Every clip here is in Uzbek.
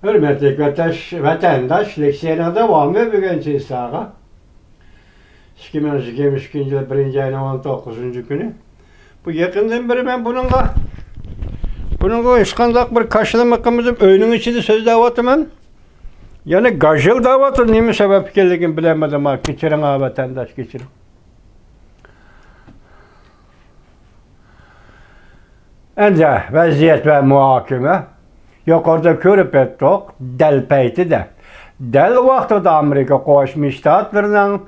Hürmetli vatandaş, leksiyona devamı bugün çizsağa. 2022 yıl 1. ayının 19. günü. Bu yakından beri ben bununla ışkandak bir kaşılamakımızın önün içinde söz davatımın. Yani gajıl davatı neymi sebep geldiğini bilemedim ha. Geçirin ha vatandaş, geçirin. Ence vaziyet ve muhakeme yukarıda görüp ettik, delpeydi de. Del vaxtıda Amerika Qoşmuş Ştatlarının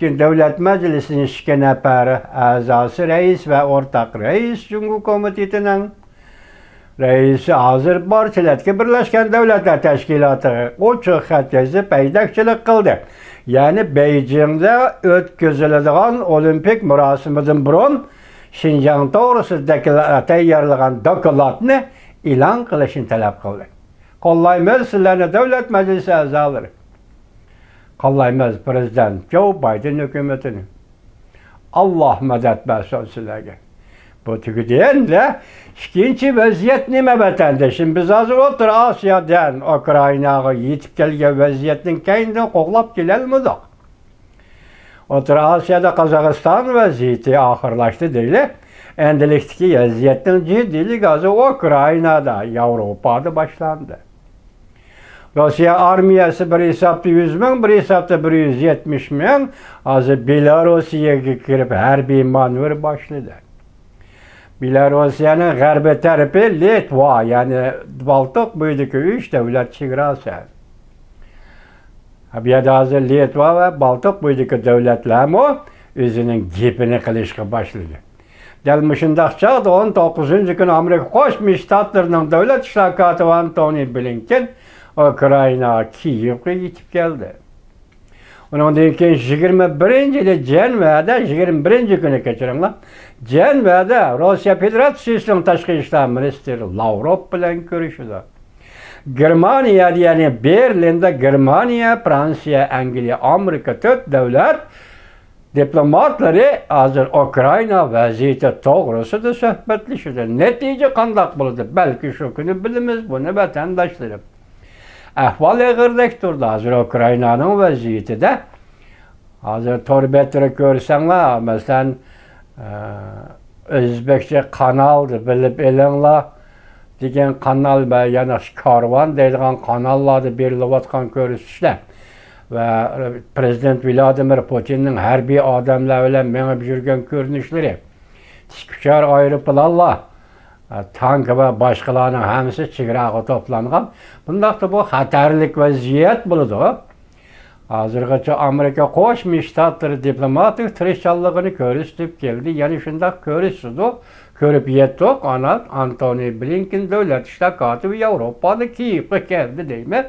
Devlet Meclisi'nin şike nəfəri əzası reis ve ortak reis Cumhur Komitetinin reisi hazır Barçeletki Birleşken Devletler Teşkilatı o çıxat yazıp peydakçılık kıldı. Yani Beijing'de ötközülediğin olimpik mürasimizin burun Şinjan doğrusu tayarlanan dokulatını ilan kılışını talep kıldı. Kollayımız sizlerine Devlet Meclisi azaları. Kollayımız Prezident Joe Biden hükümetini. Allah medet versin sizlerine. Bu tüketiyen de ikinci vaziyet nime vatandaşım. Biz hazır otur Asya'dan Ukrayna'ya yetip gelgen vaziyetin kendini qoğlap gelelmedik. Otur Asya'da Kazakistan vaziyeti ahırlaştı değil. Endilikteki vaziyetin ciddilik azı Ukrayna'da, Avrupa'da başlandı. Rusya armiyası bir hesapta 100 bin, bir hesapta 170 bin, azı Belarusya'ya girip harbiy manevr başladı. Belarusya'nın g'arbiy tarafı Litva, yani Baltık boyidagi 3 devlet chegarasi. Bu yerda hozir Litva ve Baltık boyidagi devletlarmi o'zining gapini qilishga boshladi. Dal mushundaq chog'da 19 gün Amerika Qo'shma Shtatlarining davlat ishlar katibi Antony Blinken Ukrayna Kiyevga yetib keldi. Ondan keyin 21 Janvada 21 kuni kechiringlar. Janvada Rossiya Federatsiyasining tashqi ishlar ministri Lavrov bilan ko'rishdi. Germaniya, yani Berlin'de Germaniya, Fransiya, Angliya, Amerika 4 devlet diplomatları hazır Ukrayna vaziyeti doğrusida suhbatlashdi. Netice qandaq bo'ldi? Belki şu günü bilimiz bunu vatandaşlarım. Ahval ağırlık durdu. Hazır Ukrayna'nın vaziyeti de hazır torbetleri görsenler, mesela Özbekçe kanaldı, bilip elinler degen kanal ve yani karvan deydiğen kanallarda berilayotgan görüşler ve Prezident Vladimir Putin'in harbiy adamlar bilan menip yurgan ko'rinishleri, tikuchar aeroplanlar, tank ve başkalarının hamısı chegaraga toplangan. Bundaqda bu xatarlik vaziyet bo'ladi. Hozirgacha Amerika Qo'shma Shtatlari diplomatik tirishchanligini ko'rsatib keldi. Yani shundoq ko'rishdi. Ko'rib yetdik. Antony Blinken davlat ishlar katibi Yevropada Kiyevga keldi deymi?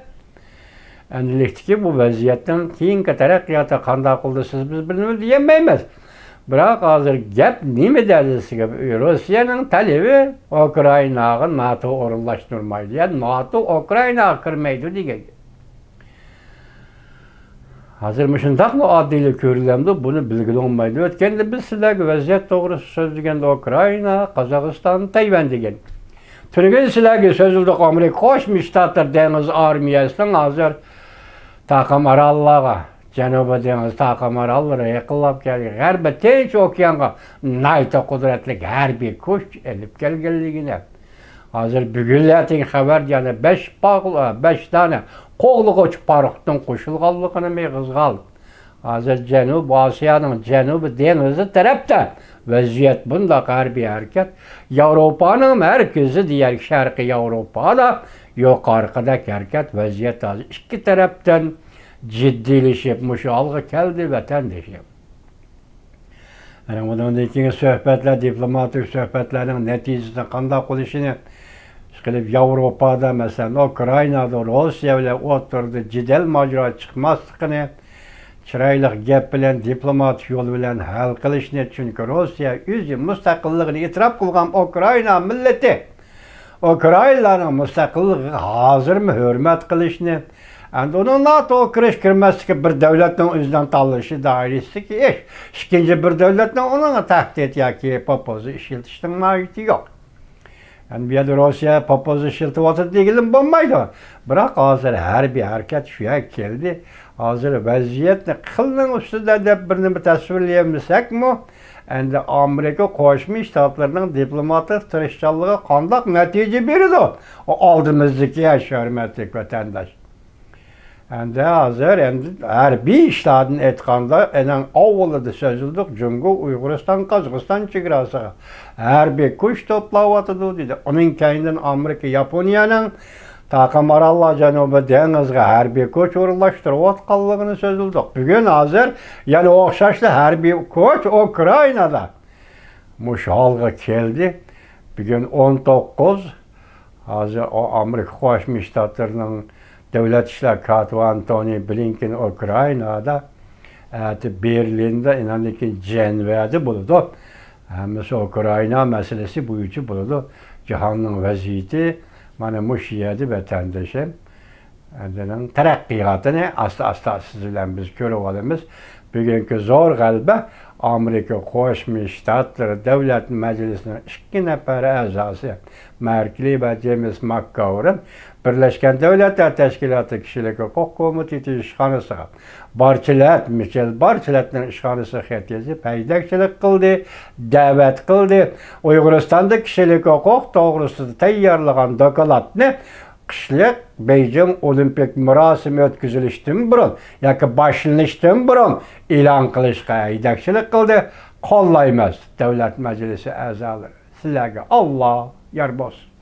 Endilikdagi bu vaziyatdan keyingi taraqqiyoti qanday qildi siz biz bilmaymiz demaymiz. Biroq hozir gap nima darajasiga Rossiyaning talebi Ukraynaga NATO o'rinlashtirmaydi. Yani NATO Ukraynaga kirmaydi degan. Hozir shundaqmi oddiylik ko'rilamdi, buni bilgili olmaydi. O'tganda biz sizlarga vaziyat to'g'risida so'zlaganda Ukrayna, Qozog'iston, Tayvan degan. Turgan sizlarga so'zildi Amerika Qo'shma Shtatlar dengiz armiyasining hozir taqim orollarga Janubiy dengiz taqim orollari yaqinlab kelgan G'arbiy Tinch okeanga NATO qudratli harbiy kuch elib kelganligini. Hozir bugunlarning xabar yana 5 tane qo'g'lig'ich parxdan qo'shilganligini meg'izg'al. Hozir Janubiy Osiyoning Janubiy dengizi tarafdan vaziyat bundaq harbiy harakat Yevropaning markazi diğer Sharqiy Yevropada yuqoridagi harakat vaziyat hozir ikki tarafdan ciddileşip muşalga keldi vatandaşım. Yani bundan keyin sohbetler, diplomatik sohbetlerin neticesinde qanday qilishini qilib Yevropada mesela Ukraynada Rossiya bilan o'tirdi, jidal majro chiqmasligini chiroyli gap bilan diplomatik yo'l bilan hal qilishni, chunki Rossiya o'zi mustaqilligini e'tirof qilgan Ukrayna millati Ukraynaning mustaqilligiga hozirmi hurmat qilishni, endi onun NATO kirmasligi bir davlatning o'zidan tanlashi doirasidagi ish. Ikkinchi bir davlatning uni tahdid yoki propozi ishlatishning ma'nosi yo'q. Yani bir yerde Rusya papozu şıltıp oturdu degilim bo'lmaydi. Biroq hozir harbiy harakat shu yoqqa keldi. Hozir vaziyatni qilning ustida deb bir nima tasvirlayapmizakmi? Endi Amerika Qo'shma Shtatlarining diplomatik tirishchanligi qanday natija berdi? O oldimizdagi hurmatli vatandosh. Endi hozir harbiy ishlarni aytganda enan avvalida sözüldük Jungo Uyg'uriston Qozog'iston chegarasiga harbiy kuch to'playotdi dedi. Uning keyindan Amerika Yaponiyaning Taqamarallah Janubi dengizga harbiy kuch o'rinlashtirayotganligini sözüldük. Bugun hozir yana o'xshashli harbiy kuch Ukrainada musholga keldi. Bugun 19 hozir Amerika Qo'shma Shtatlarining Devlet İşler Katibi Antony Blinken Ukrayna'da Berlin'de inanın ki Cenevre'de bulundu. Mesela Ukrayna meselesi buyucu bulundu. Cihanın vaziyeti bana müşiyedi vatandaşım. Terakkiyatını asla sizlerle biz görüyoruz. Bugünkü zor galiba Amerika Qo'shma Shtatları Devlet Meclisi'nin 2 nefer a'zosi Merkli ve James McGovern Birleşken Devletler Teşkilatı Kişilik Hukuk Komiteti işxonasiga Michel Barchelet'nin işxonasi xat yazıp haydakchilik qildi, da'vat qildi. Uyg'uristonda kişilik hukuk to'g'risida tayyorlagan dokladni qishliq Beijing Olimpik murosimi o'tkazilishdan burun yoki boshlanishdan burun e'lon qilishga haydakchilik qildi. Qo'llaymiz Davlat Majlisi a'zolari. Sizlarga Alloh yar bo'lsin.